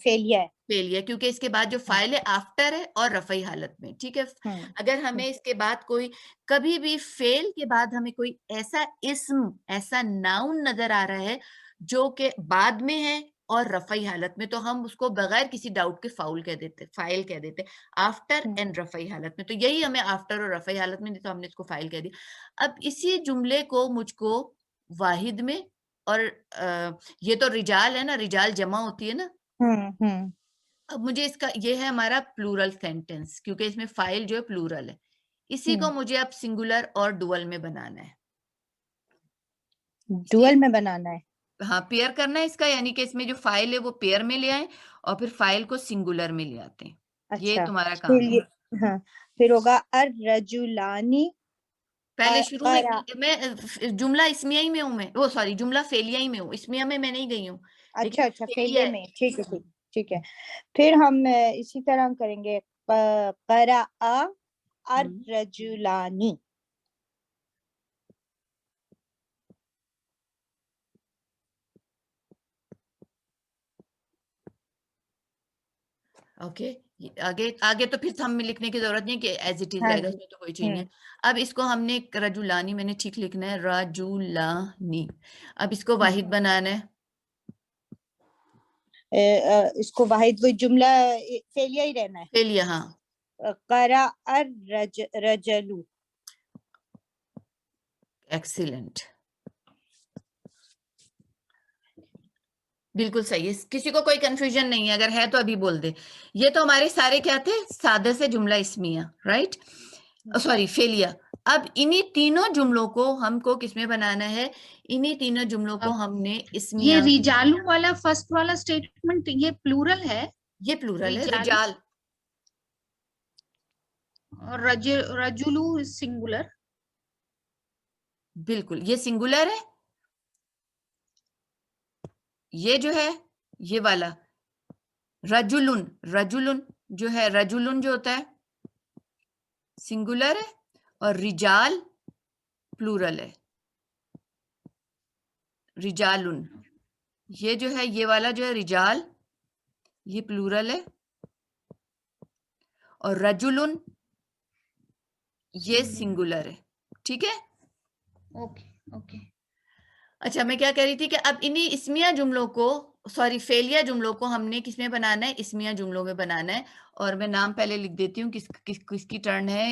فعلیہ ہے. فعلیہ کیونکہ اس کے بعد جو فاعل ہے آفٹر ہے اور رفعی حالت میں, ٹھیک ہے. اگر ہمیں اس کے بعد کوئی کبھی بھی فعل کے بعد ہمیں کوئی ایسا اسم ایسا ناؤن نظر آ رہا ہے جو کہ بعد میں ہے اور رفعی حالت میں, تو ہم اس کو بغیر کسی ڈاؤٹ کے فاعل کہہ دیتے آفٹر اینڈ رفعی حالت میں. تو یہی ہمیں آفٹر اور رفعی حالت میں, تو ہم نے اس کو فاعل کہہ دیا. اب اسی جملے کو مجھ کو واحد میں, اور یہ تو رجال ہے نا, رجال جمع ہوتی ہے نا. اب مجھے اس کا یہ ہے ہمارا پلورل سینٹینس, کیونکہ اس میں فاعل جو ہے پلورل ہے. اسی کو مجھے اب سنگولر اور ڈوئل میں بنانا ہے. ڈوئل میں بنانا ہے, ہاں پیئر کرنا ہے اس کا, یعنی کہ اس میں جو فاعل ہے وہ پیئر میں لے آئیں اور پھر فاعل کو سنگولر میں لے آتے ہیں. یہ تمہارا کام ہے. ہاں پھر ہوگا الرجلانی. پہلے شروع میں جملہ اسمیہ ہی میں ہوں, میں وہ سوری جملہ فعلیہ ہی میں ہوں, اسمیہ میں نہیں گئی ہوں. اچھا فعلیہ میں, ٹھیک ہے ٹھیک ہے. پھر ہم اسی طرح کریں گے قرأ الرجلانی. اوکے آگے تو پھر ہم لکھنے کی ضرورت نہیں کہ ایز اٹ از رہے گا, اس میں تو کوئی چیز نہیں. اب اس کو ہم نے رجولانی میں نے ٹھیک لکھنا ہے رجولانی. اب اس کو واحد بنانا ہے. اس کو واحد وہ جملہ فعلیہ ہی رہنا ہے. فعلیہ ہاں. قرأ الرجل. ایکسیلنٹ, بالکل صحیح ہے. کسی کو کوئی کنفیوژن نہیں ہے, اگر ہے تو ابھی بول دے. یہ تو ہمارے سارے کیا تھے, سادہ سے جملہ اسمیہ, رائٹ. سوری فیلیا. اب انہی تینوں جملوں کو ہم کو کس میں بنانا ہے؟ انہی تینوں جملوں کو ہم نے یہ اسمیہ. رجالو والا فرسٹ والا اسٹیٹمنٹ یہ پلورل ہے یہ پلورل ہے. رجال. رجال اور رجلو سنگولر. بالکل یہ سنگولر ہے. یہ جو ہے یہ والا رجلن، رجلن جو ہے، رجلن جو ہوتا ہے سنگولر ہے، اور رجال پلورل ہے. رجالن یہ جو ہے، یہ والا جو ہے رجال یہ پلورل ہے، اور رجلن یہ سنگولر ہے. ٹھیک ہے. Okay okay. اچھا میں کیا کہہ رہی تھی کہ اب انہی اسمیہ جملوں کو، سوری فعلیہ جملوں کو ہم نے کس میں بنانا ہے؟ اسمیہ جملوں میں بنانا ہے. اور میں نام پہلے لکھ دیتی ہوں کس کی ٹرن ہے.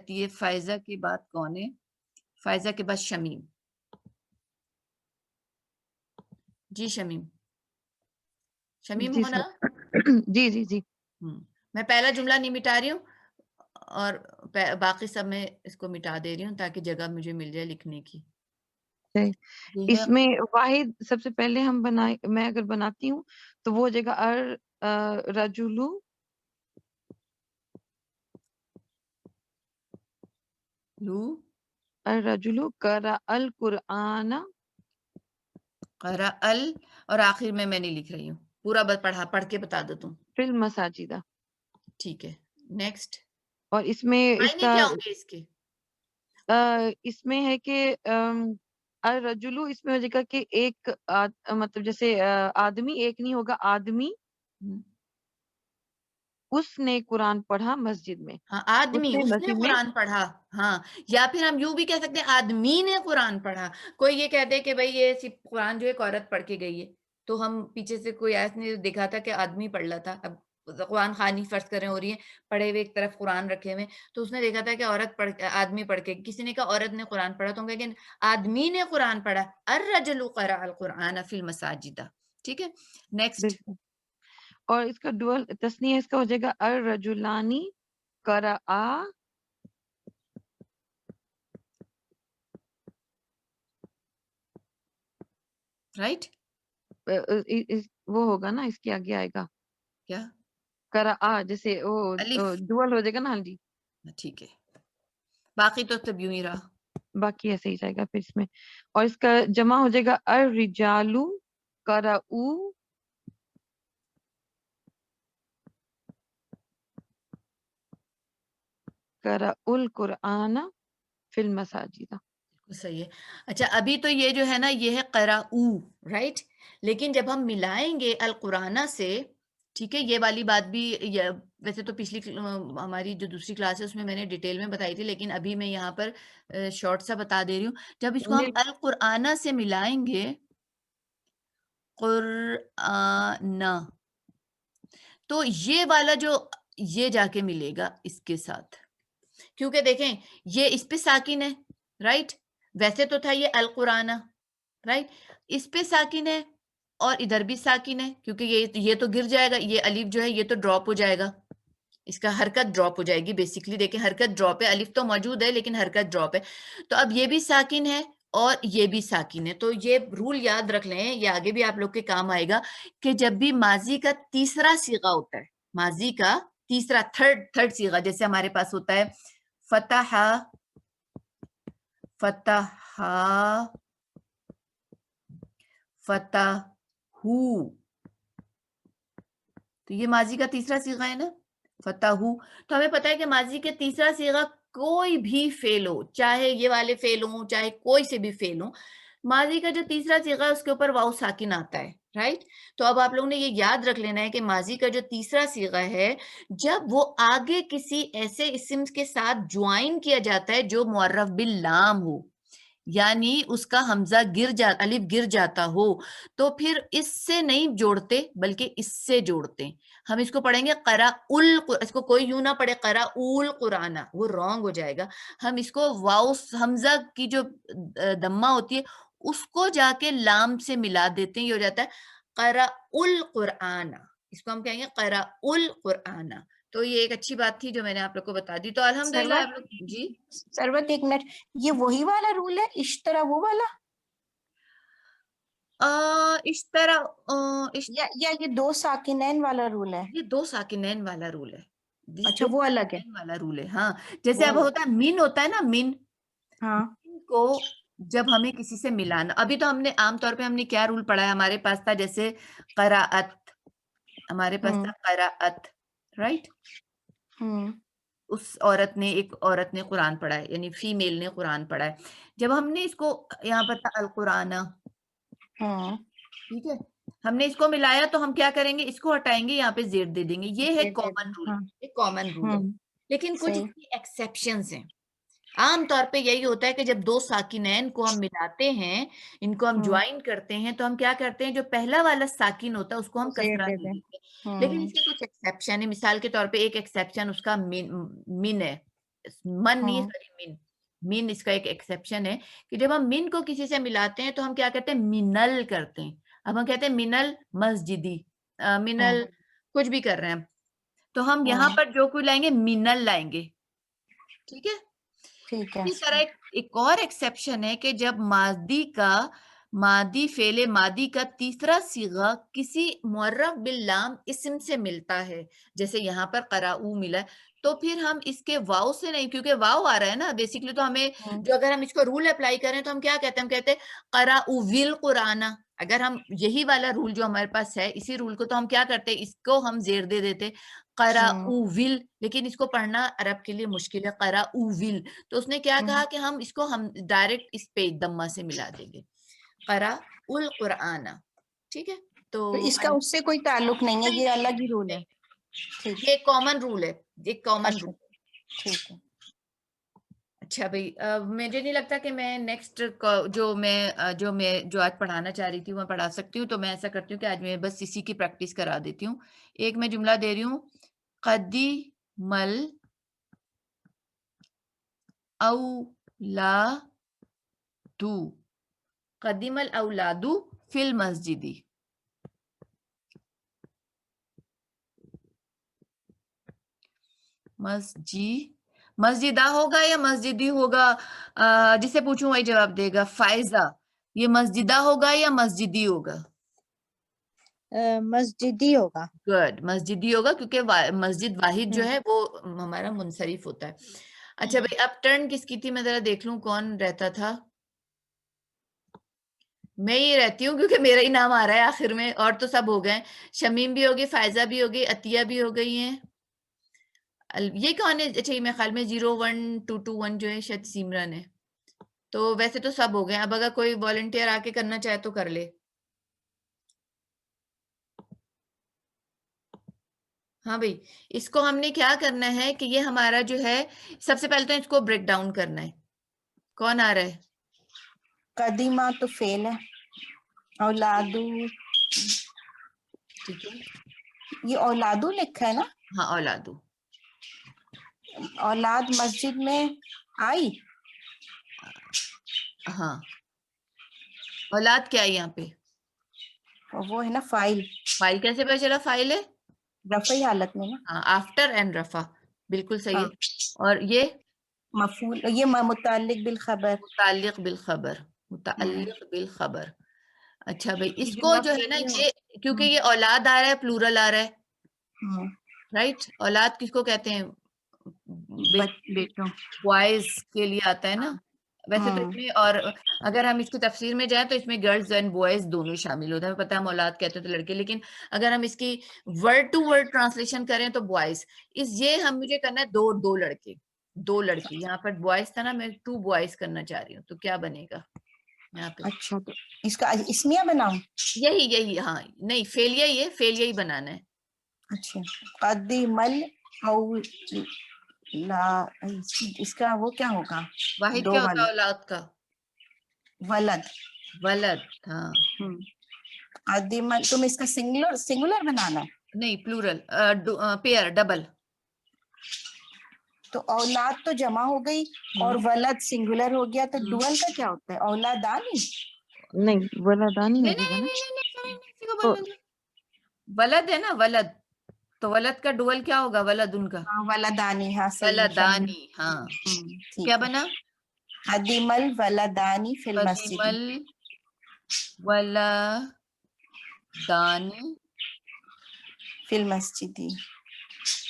یہ فائزہ کے بعد کون ہے؟ فائزہ کے بعد شمیم. جی شمیم. شمیم جی ہونا. جی جی جی. میں پہلا جملہ نہیں مٹا رہی ہوں اور باقی سب میں اس کو مٹا دے رہی ہوں تاکہ جگہ مجھے مل جائے لکھنے کی. اس میں واحد سب سے پہلے ہم میں اگر بناتی ہوں تو وہ جگہ رجلو الرجلو قرأ القرآن. قرأ اور آخر میں نہیں لکھ رہی ہوں، پورا پڑھ کے بتا دیتا ہوں. فی المساجد. ٹھیک ہے. نیکسٹ. اور اس میں اس کا کیا ہوں گے اس کے؟ اس میں ہے کہ الرجلو اس میں ہو جائے گا کہ ایک مطلب جیسے آدمی ایک نہیں ہوگا، آدمی اس نے قرآن پڑھا مسجد میں. ہاں آدمی اس نے قرآن پڑھا. ہاں یا پھر ہم یوں بھی کہہ سکتے ہیں آدمی نے قرآن پڑھا. کوئی یہ کہتے کہ بھائی یہ قرآن جو ایک عورت پڑھ کے گئی ہے، تو ہم پیچھے سے کوئی ایسا نہیں دیکھا تھا کہ آدمی پڑھ رہا تھا. اب قرآن خوانی فرض کریں ہو رہی ہے، پڑھے ہوئے ایک طرف قرآن رکھے ہوئے، تو اس نے دیکھا تھا کہ آدمی پڑھ کے، کسی نے کہا عورت نے قرآن پڑھا، تو ہم کہیں کہ آدمی نے قرآن پڑھا. الرجل قرأ القرآن فی المساجد. ٹھیک ہے. نیکسٹ. اور اس کا ڈوئل تسنیہ اس کا ہو جائے گا الرجلانی قرأ. رائٹ. وہ ہوگا نا، اس کے آگے آئے گا کیا؟ قرأ، جیسے وہ ڈوئل ہو جائے گا نا. ہاں جی ٹھیک ہے. باقی تو تب یوں ہی رہا، باقی ایسے ہی جائے گا پھر اس میں. اور اس کا جمع ہو جائے گا الرجال قرأوا. قرأ القرآن فی المساجد. صحیح ہے. اچھا ابھی تو یہ جو ہے نا یہ ہے قرأو، رائٹ. لیکن جب ہم ملائیں گے القرآن سے، ٹھیک ہے، یہ والی بات بھی ویسے تو پچھلی ہماری جو دوسری کلاس ہے اس میں نے ڈیٹیل میں بتائی تھی، لیکن ابھی میں یہاں پر شارٹ سا بتا دے رہی ہوں. جب اس کو ہم القرآن سے ملائیں گے، قرآن، تو یہ والا جو یہ جا کے ملے گا اس کے ساتھ، کیونکہ دیکھیں یہ اس پہ ساکن ہے، رائٹ. ویسے تو تھا یہ القرآن، رائٹ، اس پہ ساکن ہے اور ادھر بھی ساکن ہے، کیونکہ یہ تو گر جائے گا، یہ الف جو ہے یہ تو ڈراپ ہو جائے گا، اس کا حرکت ڈراپ ہو جائے گی. بیسیکلی دیکھیں حرکت ڈراپ ہے، الف تو موجود ہے لیکن حرکت ڈراپ ہے. تو اب یہ بھی ساکن ہے اور یہ بھی ساکن ہے. تو یہ رول یاد رکھ لیں، یہ آگے بھی آپ لوگ کے کام آئے گا کہ جب بھی ماضی کا تیسرا صیغہ ہوتا ہے، ماضی کا تیسرا تھرڈ صیغہ، جیسے ہمارے پاس ہوتا ہے فتح، فتح، فتح، تو یہ ماضی کا تیسرا صیغہ ہے نا، فتح. تو ہمیں پتا ہے کہ ماضی کے تیسرا صیغہ کوئی بھی فعل ہو، چاہے یہ والے فعل ہوں چاہے کوئی سے بھی فعل ہوں، ماضی کا جو تیسرا صیغہ ہے اس کے اوپر واو ساکن آتا ہے، رائٹ. تو اب آپ لوگوں نے یہ یاد رکھ لینا ہے کہ ماضی کا جو تیسرا صیغہ ہے، جب وہ آگے کسی ایسے اسم کے ساتھ جوائن کیا جاتا ہے جو معرف باللام ہو، یعنی اس کا حمزہ الف گر جاتا ہو، تو پھر اس سے نہیں جوڑتے بلکہ اس سے جوڑتے ہیں. ہم اس کو پڑھیں گے اس کو کوئی یوں نہ پڑھے قرأوا القرآن، وہ رانگ ہو جائے گا. ہم اس کو واو حمزہ کی جو دمہ ہوتی ہے اس کو جا کے لام سے ملا دیتے ہیں، یہ ہو جاتا ہے قرأوا القرآن. اس کو ہم کہیں گے قرأوا القرآن. تو یہ ایک اچھی بات تھی جو میں نے آپ لوگ کو بتا دی. تو الحمدللہ آپ لوگ جی سروت ایک منٹ, یہ وہی والا رول ہے اشترا وہ والا اس طرح یا یہ دو ساکنین والا رول ہے؟ یہ دو ساکنین والا رول ہے. اچھا وہ الگ ہے. والا رول ہے ہاں. جیسے اب ہوتا ہے من ہوتا ہے نا, من ہاں کو جب ہمیں کسی سے ملانا, ابھی تو ہم نے عام طور پہ ہم نے کیا رول پڑھا ہے, ہمارے پاس تھا جیسے قراءت, ہمارے پاس تھا قراءت, رائٹ. اس عورت نے, ایک عورت نے قرآن پڑھا ہے, یعنی فیمیل نے قرآن پڑھا ہے. جب ہم نے اس کو یہاں پر تھا القرآن, ٹھیک ہے, ہم نے اس کو ملایا تو ہم کیا کریں گے, اس کو ہٹائیں گے, یہاں پہ زیر دے دیں گے. یہ ہے کامن رول, یہ کامن رول ہے. لیکن کچھ ایکسیپشنز ہیں. عام طور پہ یہی ہوتا ہے کہ جب دو ساکنین کو ہم ملاتے ہیں, ان کو ہم جوائن کرتے ہیں, تو ہم کیا کرتے ہیں, جو پہلا والا ساکن ہوتا ہے اس کو ہم کسرہ دے دیتے ہیں. لیکن اس کے کچھ ایکسیپشن ہے. مثال کے طور پہ ایک ایکسیپشن اس کا من ہے, من نہیں سوری من اس کا ایک ایکسیپشن ہے کہ جب ہم من کو کسی سے ملاتے ہیں تو ہم کیا کرتے ہیں, منل کرتے ہیں. اب ہم کہتے ہیں منل مسجدی, منل کچھ بھی کر رہے ہیں, تو ہم یہاں پر جو کوئی لائیں گے منل لائیں گے. ٹھیک ہے. اسی طرح ایک اور ایکسیپشن ہے کہ جب ماضی فعل ماضی کا تیسرا صیغہ کسی معرف باللام اسم سے ملتا ہے, جیسے یہاں پر قراؤ ملا, تو پھر ہم اس کے واو سے نہیں, کیونکہ واو آ رہا ہے نا بیسیکلی, تو ہمیں جو اگر ہم اس کو رول اپلائی کریں تو ہم کیا کہتے ہیں, ہم کہتے ہیں قراؤ بالقرآن. اگر ہم یہی والا رول جو ہمارے پاس ہے, اسی رول کو, تو ہم کیا کرتے ہیں, اس کو ہم زیر دے دیتے قراؤول, لیکن اس کو پڑھنا عرب کے لیے مشکل ہے, قراؤول. تو اس نے کیا کہا کہ ہم اس کو ہم ڈائریکٹ اس پہ دمہ سے ملا دیں گے, قراء ٹھیک ہے. تو اس کا اس سے کوئی تعلق نہیں ہے, یہ الگ ہی رول ہے. یہ کامن رول ہے, ایک کامن رول. ٹھیک ہے. اچھا بھائی, مجھے نہیں لگتا کہ میں نیکسٹ جو آج پڑھانا چاہ رہی تھی وہ پڑھا سکتی ہوں. تو میں ایسا کرتی ہوں کہ آج میں بس اسی کی پریکٹس کرا دیتی ہوں. ایک میں جملہ دے رہی ہوں, قدیمل اولادو, قدیم الاولادو فی المسجدی. مسجدہ ہوگا یا مسجدی ہوگا, جسے پوچھوں وہی جواب دے گا. فائزہ, یہ مسجدہ ہوگا یا مسجدی ہوگا؟ مسجدی ہوگا. گڈ, مسجدی ہوگا, کیونکہ مسجد واحد جو ہے وہ ہمارا منصرف ہوتا ہے. اچھا بھائی, اب ٹرن کس کی تھی, میں ذرا دیکھ لوں کون رہتا تھا. میں ہی رہتی ہوں کیونکہ میرا ہی نام آ رہا ہے آخر میں, اور تو سب ہو گئے. شمیم بھی ہوگی, فائزہ بھی ہوگی, عطیہ بھی ہو گئی ہیں. یہ کون ہے؟ اچھا یہ میرے خیال میں 01221 جو ہے شاید سیمرن ہے. تو ویسے تو سب ہو گئے. اب اگر کوئی والنٹیئر آ کے کرنا چاہے تو کر لے. ہاں بھائی, اس کو ہم نے کیا کرنا ہے کہ یہ ہمارا جو ہے, سب سے پہلے تو اس کو بریک ڈاؤن کرنا ہے. کون آ رہا ہے؟ قدیمہ تو فعل ہے, اولادو, ٹھیک ہے, یہ اولادو لکھا ہے نا. ہاں اولادو. اولاد مسجد میں آئی. ہاں, اولاد کیا ہے یہاں پہ؟ وہ ہے نا فائل. فائل کیسے پتا چلا فائل ہے؟ رفعی حالت میں نا. ہاں, آفٹر اینڈ رفع, بالکل صحیح ہے. اور یہ مفعول, یہ متعلق بالخبر. متعلق بالخبر, متعلق بالخبر. اچھا بھائی, اس یہ کو جملہ جو ہے نا, فعلیہ یہ کیونکہ یہ اولاد آ رہا ہے, پلورل آ رہا ہے, ہاں, رائٹ. اولاد کس کو کہتے ہیں؟ بیٹوں. بوائز کے لیے آتا ہے نا ویسے تو اس میں. اور اگر ہم اس کی تفسیر میں جائیں تو اس میں گرلز اینڈ بوائز دونوں شامل ہوتا ہے. ہمیں پتہ ہے ہم اولاد کہتے ہیں تو لڑکے, لیکن اگر ہم اس کی ورڈ ٹو ورڈ ٹرانسلیشن کریں تو بوائز. یہ ہم مجھے کرنا ہے دو لڑکے, دو لڑکی. یہاں پر بوائز تھا نا, میں 2 بوائز کرنا چاہ رہی ہوں, تو کیا بنے گا یہاں پہ؟ اچھا, تو اس کا اسمیہ بناؤں؟ یہی ہاں, نہیں فعلیہ, یہ فعلیہ ہی بنانا ہے. اچھا, قدیمل او لا, اس کا وہ کیا ہوگا؟ واحد دو کیا ہوتا ہے والا اولاد کا؟ ولد. ولد. ہاں, قدیمل, تم اس کا سنگولر بنانا ہے. نہیں پلورل, پیئر, ڈبل. تو اولاد تو جمع ہو گئی اور ولد سنگولر ہو گیا, تو ڈوئل کا کیا ہوتا ہے؟ اولادانی. نہیں ولدانی ہو جائے گا نا. ولد ہے نا, ولد. تو ولد کا ڈوول کیا ہوگا؟ ولدن کا ہاں ولدانی، ہاں صحیح ہے، فہمی۔ ولدانی، ہاں ٹھیک کیا ہے۔ بنا؟ قدیم الولدانی فی قدیم المسجد، الولدانی فی المسجد،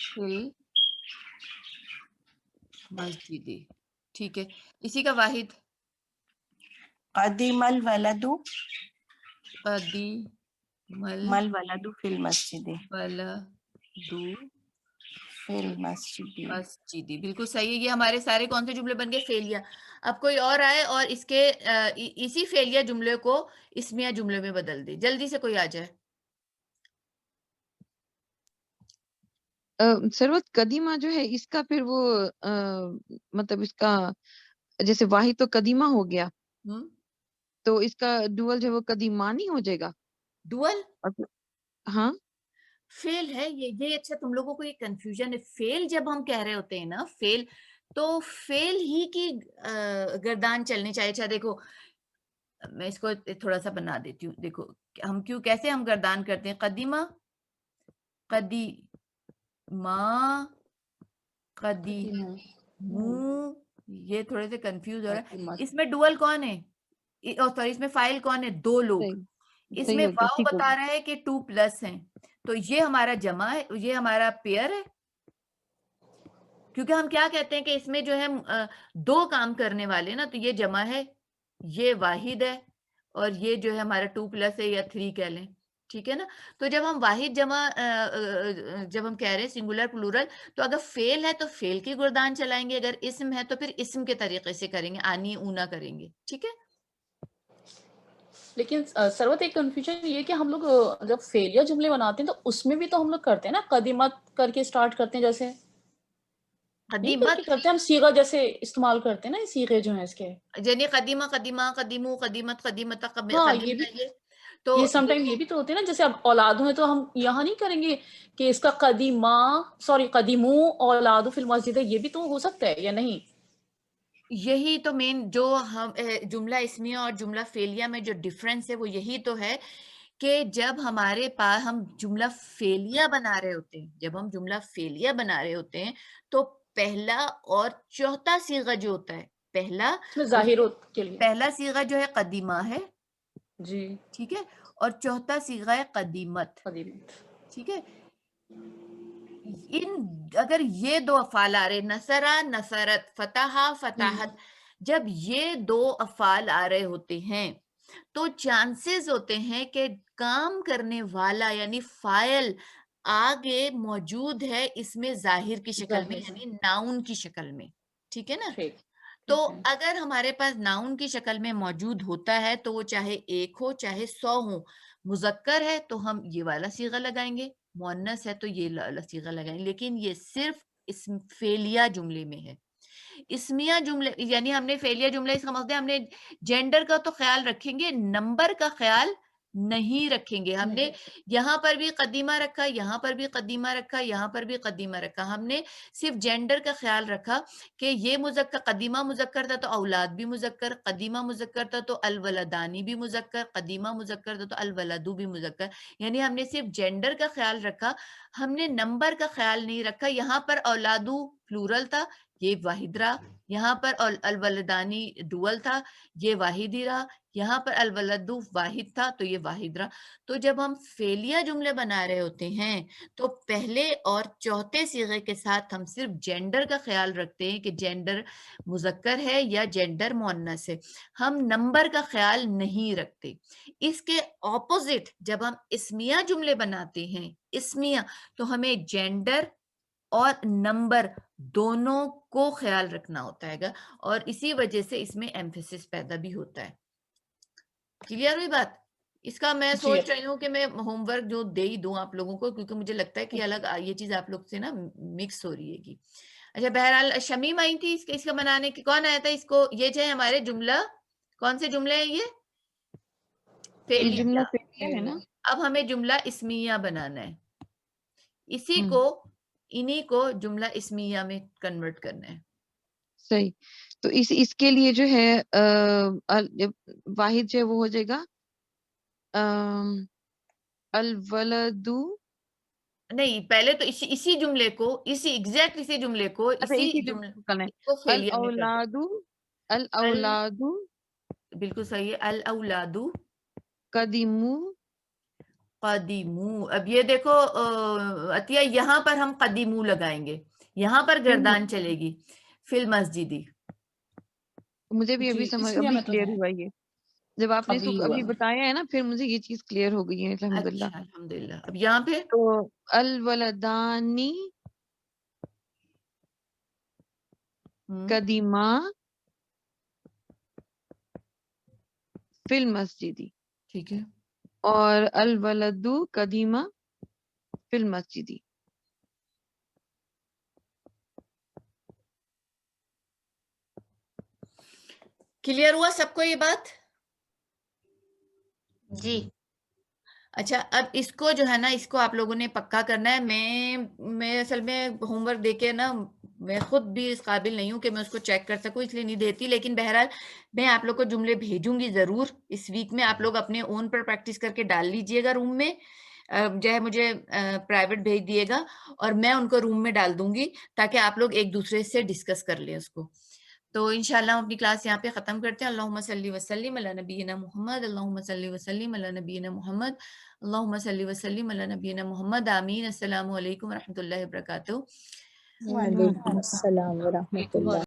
فی المسجد، ٹھیک ہے۔ اسی کا واحد قدیم الولد قدیم الولد فی المسجد، الولد فی المسجد۔ مسجدی، بالکل صحیح ہے۔ یہ ہمارے سارے کون سے جملے بن گئے؟ فعلیہ۔ اب کوئی اور آئے اور اس کے اسی فعلیہ جملے کو اسمیہ جملے میں بدل دے، جلدی سے کوئی آ جائے۔ سروت قدیمہ جو ہے اس کا پھر وہ مطلب اس کا جیسے واحد تو قدیمہ ہو گیا، تو اس کا ڈوول جو ہے وہ قدیمانی ہو جائے گا۔ ڈوول ہاں فیل ہے یہ اچھا تم لوگوں کو یہ کنفیوژن ہے۔ فیل جب ہم کہہ رہے ہوتے ہیں نا فیل، تو فیل ہی کی گردان چلنی چاہیے۔ اچھا دیکھو میں اس کو تھوڑا سا بنا دیتی ہوں، دیکھو ہم کیسے ہم گردان کرتے ہیں؟ قدیمہ، قدیمہ، قدیمو، یہ تھوڑے سے کنفیوز ہو رہا ہے۔ اس میں ڈوول کون ہے؟ سوری اس میں فائل کون ہے؟ دو لوگ۔ اس صحیح میں ہو گیا، واؤ ٹھیک ہو بتا گیا۔ رہا ہے کہ 2+ ہیں، تو یہ ہمارا جمع ہے، یہ ہمارا پیئر ہے۔ کیونکہ ہم کیا کہتے ہیں کہ اس میں جو ہے دو کام کرنے والے نا، تو یہ جمع ہے، یہ واحد ہے، اور یہ جو ہے ہمارا 2+ ہے یا 3 کہہ لیں، ٹھیک ہے نا۔ تو جب ہم واحد جمع جب ہم کہہ رہے ہیں سنگولر پلورل، تو اگر فعل ہے تو فعل کی گردان چلائیں گے، اگر اسم ہے تو پھر اسم کے طریقے سے کریں گے، آنی اونا کریں گے، ٹھیک ہے۔ لیکن سروت ایک کنفیوژن یہ کہ ہم لوگ جب فعلیہ جملے بناتے ہیں تو اس میں بھی تو ہم لوگ کرتے ہیں نا قدیمت کر کے سٹارٹ کرتے ہیں، جیسے نہیں کر کے قدیمت کرتے ہیں ہم، صیغہ جیسے استعمال کرتے ہیں نا، یہ صیغے جو ہیں اس کے۔ یعنی قدیمہ، قدیمہ، قدیمو، قدیمت، قدیمت، ہاں یہ قدیمہ، بھی، یہ تو یہ سم ٹائم یہ بھی تو ہوتے ہیں نا، جیسے اب اولاد ہیں تو ہم یہاں نہیں کریں گے کہ اس کا قدیمہ، سوری قدیمو اولاد فی المسجد، یہ بھی تو ہو سکتا ہے یا نہیں؟ یہی تو مین جو ہم جملہ اسمیہ اور جملہ فعلیہ میں جو ڈیفرنس ہے وہ یہی تو ہے کہ جب ہمارے پاس ہم جملہ فعلیہ بنا رہے ہوتے ہیں، جب ہم جملہ فعلیہ بنا رہے ہوتے ہیں تو پہلا اور چوتھا صیغہ جو ہوتا ہے، اس میں ظاہر کے لیے پہلا صیغہ جو ہے قدیمہ ہے، جی، ٹھیک ہے، اور چوتھا صیغہ ہے قدیمت، قدیمت۔ ٹھیک ہے۔ اگر یہ دو افعال آ رہے، نصرہ، نصرت، فتحہ، فتحت، جب یہ دو افعال آ رہے ہوتے ہیں تو چانسز ہوتے ہیں کہ کام کرنے والا یعنی فاعل آگے موجود ہے اس میں ظاہر کی شکل میں، یعنی ناؤن کی شکل میں، ٹھیک ہے نا۔ ٹھیک، تو اگر ہمارے پاس ناؤن کی شکل میں موجود ہوتا ہے تو وہ چاہے 1 ہو چاہے 100 ہو، مذکر ہے تو ہم یہ والا صیغہ لگائیں گے، مؤنث ہے تو یہ والا صیغہ لگائیں گے، لیکن یہ صرف اسم فعلیہ جملے میں ہے۔ اسمیہ جملے یعنی ہم نے فعلیہ جملہ اس کا مقصد ہے ہم نے جینڈر کا تو خیال رکھیں گے، نمبر کا خیال نہیں رکھیں گے۔ ہم نے یہاں پر بھی قدیمہ رکھا، یہاں پر بھی قدیمہ رکھا، یہاں پر بھی قدیمہ رکھا، ہم نے صرف جینڈر کا خیال رکھا کہ یہ مذکر، قدیمہ مذکر تھا تو اولاد بھی مذکر، قدیمہ مذکر تھا تو الولدانی بھی مذکر، قدیمہ مذکر تھا تو الولدو بھی مذکر، یعنی ہم نے صرف جینڈر کا خیال رکھا، ہم نے نمبر کا خیال نہیں رکھا۔ یہاں پر اولادو پلورل تھا، یہ واحد رہا، یہاں پر الولدانی ڈوول تھا، یہ واحد ہی رہا، یہاں پر الولدو واحد تھا تو یہ واحد رہا۔ تو جب ہم فعلیہ جملے بنا رہے ہوتے ہیں تو پہلے اور چوتھے صیغے کے ساتھ ہم صرف جینڈر کا خیال رکھتے ہیں کہ جینڈر مذکر ہے یا جینڈر مؤنث ہے، ہم نمبر کا خیال نہیں رکھتے۔ اس کے اپوزٹ جب ہم اسمیہ جملے بناتے ہیں، اسمیہ، تو ہمیں جینڈر اور نمبر دونوں کو خیال رکھنا ہوتا ہے گا، اور اسی وجہ سے اس میں ایمفیسس پیدا بھی ہوتا ہے۔ کلیئر ہوئی بات؟ اس کا میں سوچ رہی ہوں کہ میں ہوم ورک جو دے ہی دوں آپ لوگوں کو، کیونکہ مجھے لگتا ہے کہ الگ یہ چیز آپ لوگ سے نا مکس ہو رہی ہے گی۔ اچھا بہرحال شمیم آئی تھی اس کا بنانے کی، کون آیا تھا اس کو؟ یہ جو ہے ہمارے جملہ، کون سے جملے ہیں یہ؟ یہ جملہ فعلیہ۔ فعلیہ ہے نا۔ اب ہمیں جملہ اسمیہ بنانا ہے، اسی ہم، کو انہی کو جملہ اسمیہ میں کنورٹ کرنا ہے۔ صحیح، تو اس کے لیے جو ہے واحد جو ہے وہ ہو جائے گا الولدو نہیں پہلے تو اسی جملے کو اسی جملے کو اچھا اسی اسی جملے کرنا ہے کو فعلیہ میں کرتے ہیں۔ الاولاد بالکل صحیح ہے، الاولاد قدیمو قدیمو۔ اب یہ دیکھو عطیہ، یہاں پر ہم قدیمو لگائیں گے، یہاں پر گردان چلے گی فی المسجدی۔ مجھے بھی ابھی جی سمجھ اس میں ابھی ہمیں تو کلیئر ہے ہوا یہ، جب آپ نے اس ابھی کو ہوا ابھی بتایا ہے نا پھر مجھے یہ چیز کلیئر ہو گئی ہے الحمدللہ۔ اچھا الحمدللہ۔ اب یہاں پہ تو الولدانی قدیما فی المسجدی، ٹھیک ہے، اور الولد قدیما فی المسجدی۔ کلیئر ہوا سب کو یہ بات؟ جی اچھا اب اس کو جو ہے نا، اس کو آپ لوگوں نے پکا کرنا ہے۔ میں اصل میں ہوم ورک دے کے نا، میں خود بھی اس قابل نہیں ہوں کہ میں اس کو چیک کر سکوں، اس لیے نہیں دیتی، لیکن بہرحال میں آپ لوگ کو جملے بھیجوں گی ضرور اس ویک میں۔ آپ لوگ اپنے اون پر پریکٹس کر کے ڈال لیجئے گا روم میں، جو ہے مجھے پرائیویٹ بھیج دیے گا اور میں ان کو روم میں ڈال دوں گی تاکہ آپ لوگ ایک دوسرے سے ڈسکس کر لیں اس کو۔ تو انشاءاللہ ہم اپنی کلاس یہاں پہ ختم کرتے ہیں۔ اللہم صلی وسلم علی نبینا محمد، اللہم صلی وسلم علی نبینا محمد، اللہم صلی وسلم علی نبینا محمد، آمین۔ السلام علیکم ورحمۃ اللہ وبرکاتہ۔ وعلیکم السلام ورحمۃ اللہ۔